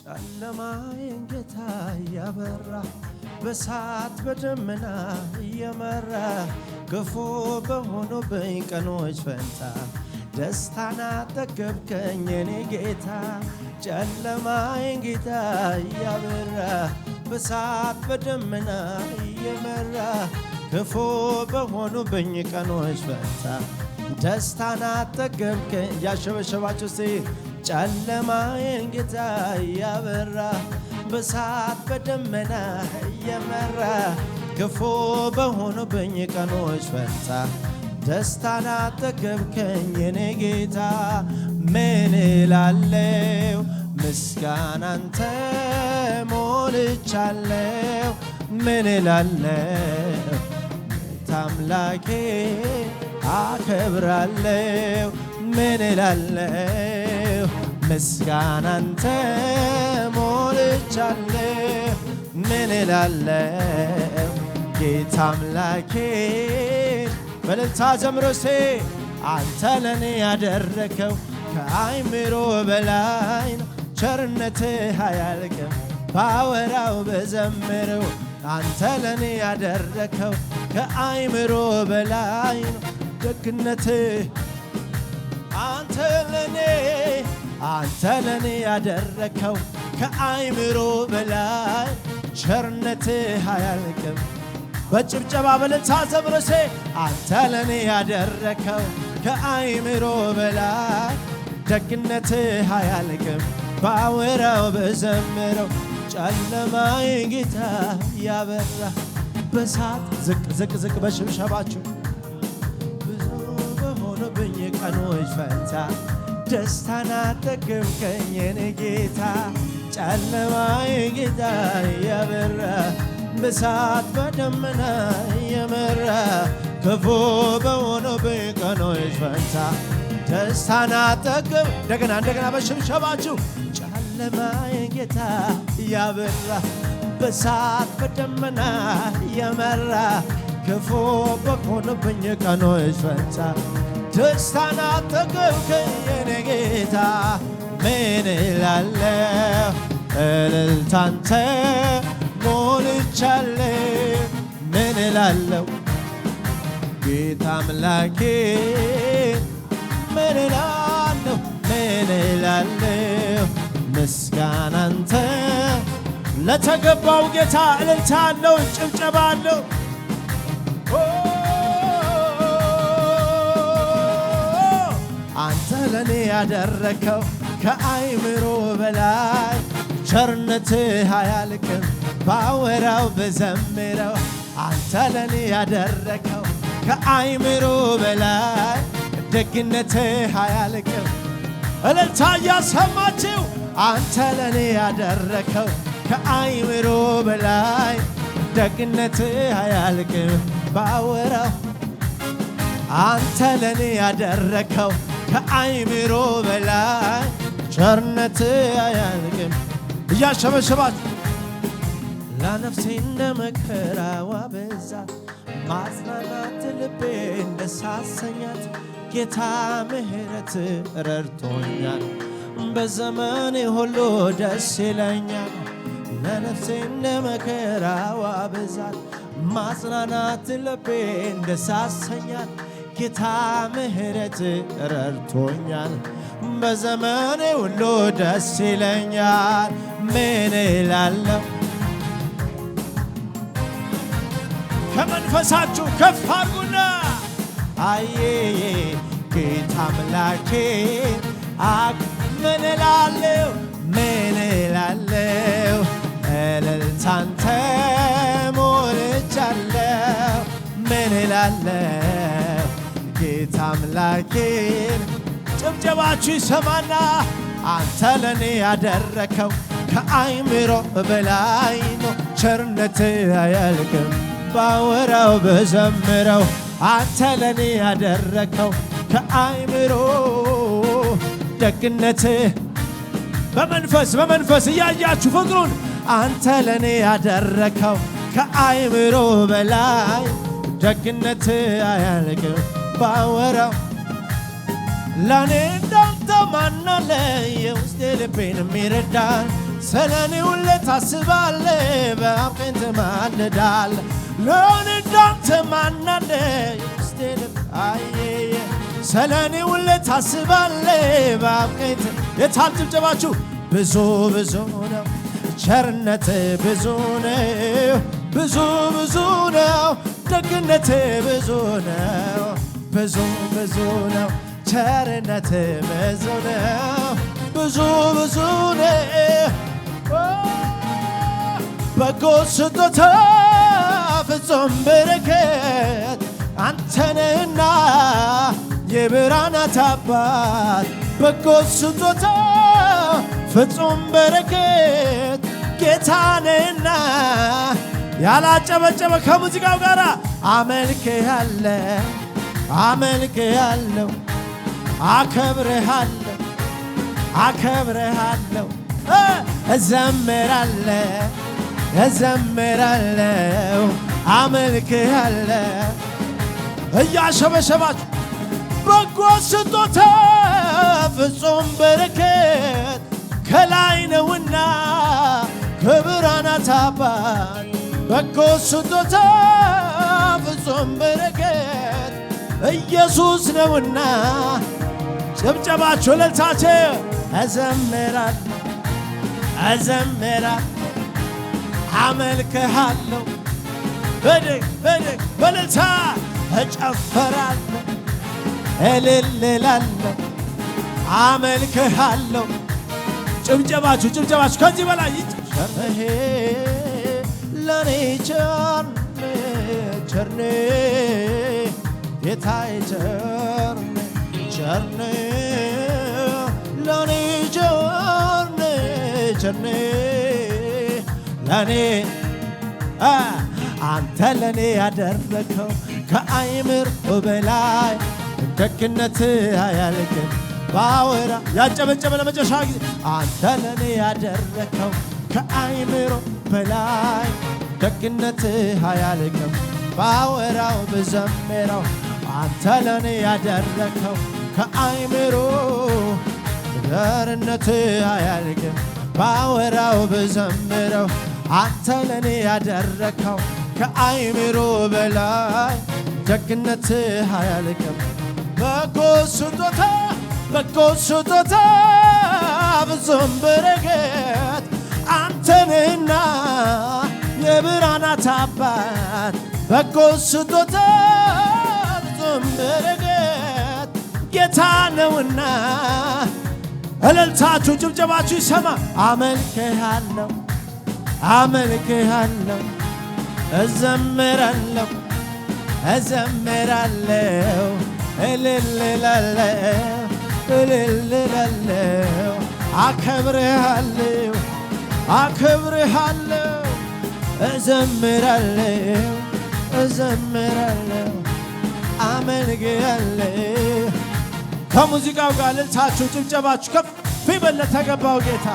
ጨለማዬን ጌታ ያበራ በሳት በደመና እየመራ ክፉ በሆኑብኝ ቀኖች ፈንታ ደስታን አጠገብከኝ የኔ ጌታ ጨለማዬን ጌታ ያበራ በሳት በደመና እየመራ ክፉ በሆኑብኝ ቀኖች ፈንታ ደስታን አጠገብከኝ ያሸበሸባችሁ ሲ ጨለማዬን ጌታ ያበራ በሳት በደመና እየመራ ክፉ በሆኑብኝ ቀኖች ፈንታ ደስታን አጠገብከኝ የኔ ጌታ ምን እላለሁ ምስጋናንተ ሞልቻለሁ ምን እላለሁ ታምላኬ አከብራለሁ ምን እላለሁ ምስጋናንተ ሞልቻለሁ ምን እላለሁ ጌታ አምላኬ በእልልታ ዘምሮሴ አንተ ለኔ ያደረከው ከአይምሮ በላይ ነው ቸርነትህ አያልቅም ባወራው በዘምረው አንተ ለኔ ያደረከው ከአይምሮ በላይ ነው ደግነትህ አንተ ለኔ ያደረከው ከአይምሮ በላይ ቸርነትህ አያልቅም በጭብጨባ በእልልታ ዘምሮሴ አንተ ለኔ ያደረከው ከአይምሮ በላይ ደግነትህ አያልቅም ባወራው በዘምረው ጨለማዬን ጌታ ያበራ በሳት ዝቅ በሽብሸባችሁ ብዙ በሆኑብኝ ቀኖች ፈንታ ደስታን አጠገብከኝ የኔ ጌታ ጨለማዬን ጌታ ያበራ በሳት በደመና የመራ ክፉ በሆኑብኝ ቀኖች ፈንታ ደስታን አጠገብ እንደገና በሽብሸባችሁ ጨለማዬን ጌታ ያበራ በሳት በደመና የመራ ክፉ በሆኑብኝ ቀኖች ፈንታ ደስታን አጠገብከኝ የኔ ጌታ ምን እላለሁ እልልታንተ ሞልቻለሁ ምን እላለሁ ጌታ አምላኬ ምን እላለሁ ምስጋናንተ ለተገባው ጌታ እልልታ አለው ጭብጨባ አለው አንተ ለኔ ያደረከው ከአይምሮ በላይ ቸርነትህ አያልቅም ባወራው በዘምረው አንተ ለኔ ያደረከው ከአይምሮ በላይ ደግነትህ አያልቅም እልልታ እያሰማችሁ አንተ ለኔ ያደረከው ከአይምሮ በላይ ደግነትህ አያልቅም ባወራው አንተ ለኔ ያደረከው ከአይምሮ በላይ ቸርነትህ አያልቅም እያሸበሸባችሁ ለነፍሴ እንደ መከራዋ ብዛት ማጽናናት ልቤን ደስ አሰኛት ጌታ ምሕረት ረድቶኛል በዘመኔ ሁሉ ደስ ይለኛል ለነፍሴ እንደ መከራዋ ብዛት ማጽናናት ልቤን ደስ አሰኛት ጌታ ምሕረት ረድቶኛል በዘመኔ ሁሉ ደስ ይለኛል ምን እላለሁ ከመንፈሳችሁ ከፍ አድርጉና አዬ ጌታ አምላኬ ምን እላለሁ እልልታንተ ሞልቻለሁ ምን እላለሁ ጌታ አምላኬን ጭብጨባችሁ ይሰማና አንተ ለኔ ያደረከው ከአይምሮ በላይ ነው ቸርነትህ አያልቅም ባወራው በዘምረው አንተ ለኔ ያደረከው ከአይምሮ ደግነትህ በመንፈስ እያያችሁ ፍቅሩን አንተ ለኔ ያደረከው ከአይምሮ በላይ ደግነትህ አያልቅም ባወራው ለኔ እንዳንተ ማን አለ የውስጤ ልቤን የሚረዳ ስለኔ ሁሌ ታስባለህ በአብ ቀኝ ትማልዳለህ ለኔ እንዳንተ ማን አለ ውስጤን አየየ ስለኔ ሁሌ ታስባለህ በአብ ቀኝ የታል ጭብጨባችሁ ብዙ ብዙ ነው ቸርነት ብዙ ነው ብዙ ብዙ ነው ደግነት ብዙ ነው ብዙ ብዙ ነው ቸርነት ብዙ ነው ብዙ ብዙ ነው በጎ ስጦታ ፍጹም በረከት አንተ ነህና የብርሃናት አባት በጎ ስጦታ ፍጹም በረከት ጌታ ነህና ያላጨበጨበ ከሙዚቃው ጋር አመልክሃለሁ አመልክሃለሁ አከብርሃለሁ አከብርሃለሁ እዘምራለሁ እዘምራለሁ አመልክሃለሁ እያሸበሸባችሁ በጎ ስጦታ ፍጹም በረከት ከላይ ነውና ከብርሃናት አባት በጎ ስጦታ ፍጹም በረከት ኢየሱስ ነውና ጭብጨባችሁ እልልታችሁ እዘምራለሁ እዘምራለሁ አመልክሃለሁ በድግ በድግ በእልልታ እጨፍራለሁ እልል እላለሁ አመልክሃለሁ ጭብጨባችሁ ከዚህ በላይ ይጨርህ ለኔ ቸርነ ጌታዬ ቸርነ ለኔ ቸርነ ለኔ አንተ ለኔ ያደረከው ከአይምሮ በላይ ደግነት አያልቅም ባወራ ያጨበጨበ ለመጨረሻ ጊዜ አንተ ለኔ ያደረከው ከአይምሮ በላይ ደግነት አያልቅም ባወራው ብዘምረው አንተ ለኔ ያደረከው ከአይምሮ ቸርነት አያልቅም ባወራው ብዘምረው አንተ ለኔ ያደረከው ከአይምሮ በላይ ደግነት አያልቅም በጎ ስጦታ ፍጹም በረከት አንተ ነህና የብርሃናት አባት በጎ ስጦታ ፍጹም በረከት ጌታ ነውና እልልታችሁ ጭብጨባችሁ ይሰማ አመልክሃለሁ አመልክሃለሁ እዘምራለሁ እዘምራለሁ እልል እላለሁ አከብርሃለሁ እዘምራለሁ አመልክሃለሁ ከሙዚቃው ጋር እልልታችሁ ጭብጨባችሁ ከፍ ይበል ለተገባው ጌታ